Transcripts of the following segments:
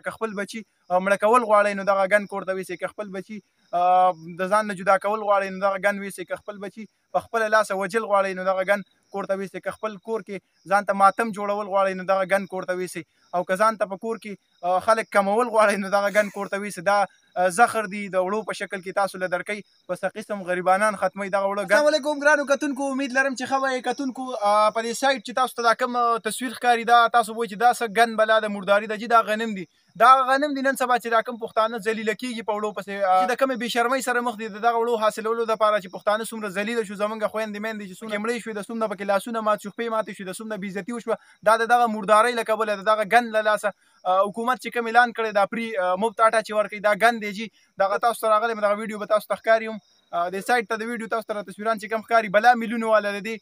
که خپل بچي مړه کول غواړئ نو دغه ګن کور ته ویسئ، که خپل بچي د ځان نه جدا کول غواړئ نو دغه ګن ویسئ، که خپل بچي په خپله لاسه وجل غواړئ نو دغه ګن کور ته ویسئ، که خپل کور کې ځان ته ماتم جوړول غواړئ نو دغه ګن کور ته ویسئ، او که ځان ته په کور کې خلک کمول غواړئ نو دغه ګن کور ته ویسئ. دا زخر دی د وړو په شکل کې تاسو له درکوي په څه قسم غریبانان ختموي دغه وړه. السلام علیکم ګرانو کتونکو، امید لرم چې ښه وئ. کتونکو په دې سایټ چې تاسو ته دا کوم تصویر ښکاري دا تاسو وایئ چې دا څه ګن بلا د مرداري ده، جي دا غنم دي، دا غنم دي نن سبا چې دا کوم پښتانه ذلیله کېږي په وړو پسې چې د کومې بې شرمۍ سره مخ دي د دغه وړو حاصلولو دپاره چې پښتانه څومره ذلیله شو، زمونږ خویندې میندې چې څومره مړې شوې، د څومره پکې لاسونه مات شو، خپې ماتې شوې، د څومره بې عزتي وشوه، دا د دغه مردارۍ له کبله د دغه ګن له لاسه حکومت چې کوم اعلان کړی دا پري مفت آټا چې ورکوي دا ګن دی جي. دغه تاسو ته راغلی یم، دغه ویډیو به تاسو ته ښکاري هم د سایټ ته د ویډیو تاسو ته تصویران چې کوم ښکاري بلا میلیونو والا د دې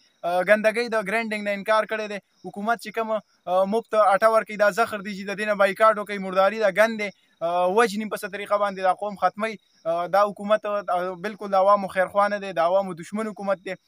ګندګۍ د ګرینډینګ نه انکار کړی دی. حکومت چې کوم مفت آټا ورکوي دا زخر دی چې د دې نه بایکاټ وکوي، مرداري دا ګن دی، وجني په څه طریقه باندې دا قوم ختموي. دا حکومت بالکل د عوامو خیرخوا نه دی، د عوامو دشمن حکومت دی.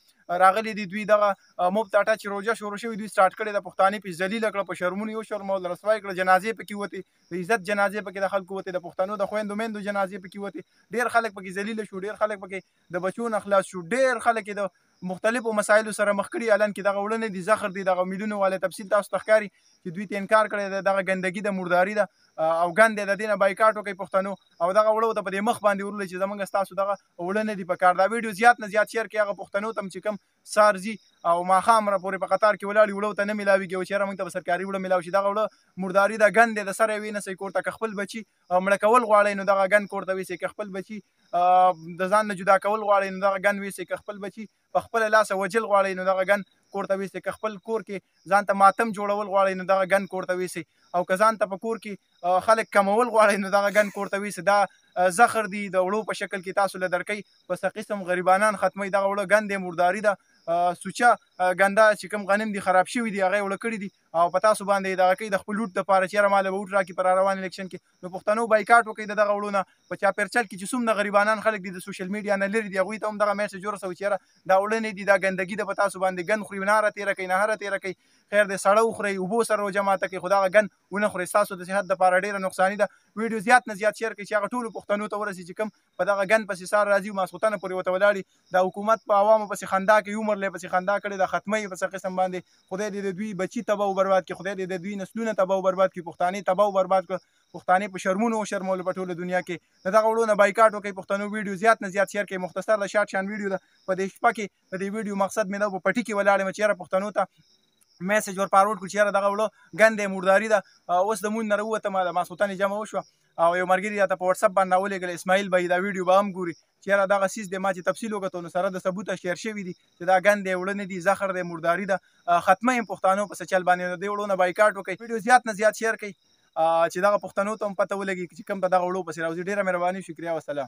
راغلي دي دوی دغه مفت آټا چې روژه شروع شوي دوی سټارټ کړې ده، پښتانې پې ذلیله کړه، په شرمونو یې وشرمول، رسوای کړه، جنازې پکې وتې، د عزت جنازې پکې د خلکو وتې، د پښتنو د خویندو میندو جنازې پکې وتې، ډېر خلک پکې ذلیله شو، ډېر خلک پکې د بچو نه خلاص شو، ډېر خلک یې د مختلفو مسایلو سره مخ کړي. الان کې دغه وړه نه دي، زخر دي، دغه میلیونو والا تفصیل تاسو ته ښکاري چې دوی ته انکار کړی دی، دغه ګندګي د مرداري ده او ګن دی، د دې نه بایکاټ وکړئ پښتنو، او دغه وړو ته په دې مخ باندې ورولئ چې زموږ ستاسو دغه وړه نه دي په کار. دا ویډیو زیات نه زیات شیر کړئ، هغه پښتنو ته چې کوم سهار ځي او ماښام را پورې په قطار کې ولاړ وړو ته نه میلاویږي او چې یاره موږ ته به سرکاري وړه میلاو شي. دغه وړه مرداري ده، ګن دی، د سره یې وینسئ کور ته. که خپل بچي مړه کول غواړئ نو دغه ګن کور ته ویسئ، که خپل بچي د ځان نه جدا کول غواړئ نو دغه ګن ویسئ، که خپل بچي په خپله لاسه وجل غواړئ نو دغه ګن کور ته ویسئ، که خپل کور کې ځان ته ماتم جوړول غواړئ نو دغه ګن کور ته ویسئ، او که ځان ته په کور کې خلک کمول غواړئ نو دغه ګن کور ته ویسئ. دا زخر دی د وړو په شکل کې تاسو له درکوي په څه قسم غریبانان ختموي. دغه وړه ګن دی، مرداري ده، سوچه ګنده چې کوم غنم دي خراب شوي دي هغه یې وړه کړي دي او په تاسو باندې دغه کوي د خپل لوټ دپاره چې یاره ماله به وټ راکړي په را روان الیکشن کې. نو پښتنو بایکاټ وکړئ د دغه وړو نه. په چاپېرچل کې چې څومره غریبانان خلک دي د سوشل میډیا نه لرې دي هغوی ته هم دغه میسج ورسوئ چې یاره دا وړه نه دي، دا ګندګي ده په تاسو باندې، ګن خوري، نهاره تېره کوي، نهاره تېره کوي، خیر دی ساړه وخورئ، اوبو سره روژه ماته کوئ، خو دغه ګن ونه خورئ، ستاسو د صحت دپاره ډېره نقصاني ده. ویډیو زیات نه زیات شیر کړئ چې هغه ټولو پښتنو ته ورسي چې کوم په دغه ګن پسې سهار راځي او ماسخوتنه پورې ورته ولاړي. دا حکومت په عوامو پسې خندا کوي، عمر له پسې خندا کړې ده، ختموي په څه قسم باندې. خدای دې د دوی بچي تباه او برباد کړي، خدای دې د دوی نسلونه تباه او برباد کړي، پښتانې تباه او برباد کړه، پښتانې په شرمونو وشرمولو په ټوله دنیا کې. د دغه وړو نه بایکاټ وکړئ پښتنو. ویډیو زیات نه زیات شیر کړئ، مختصر د شارټ شان ویډیو ده. په دې شپه کې د دې ویډیو مقصد مې دا په پټي کې ولاړ یم چې یاره پښتنو ته میسج ور فارورډ کړو چې یاره دغه وړه ګن دی، مرداري ده. اوس د مونځ نه راووتم، د ماسخوتنې جمع وشوه او یو ملګري راته په وټساپ باندې راولېږله، اسماعیل بهي دا ویډیو به هم ګوري چې یاره دغه څیز دی. ما چې تفصیل وکتو نو سره د ثبوته شیر شوي دي چې دا ګن دی، وړه نه دي، زخر دی، مرداري ده. ختمه یم پښتانو په څه چل باندې. د دې وړو نه بایکاټ وکړئ، ویډیو زیات نه زیات شیر کړئ چې دغه پښتنو ته هم پته ولګي چې کوم په دغه وړو پسې راوځي. ډېره مهرباني، شکریه، وسلام.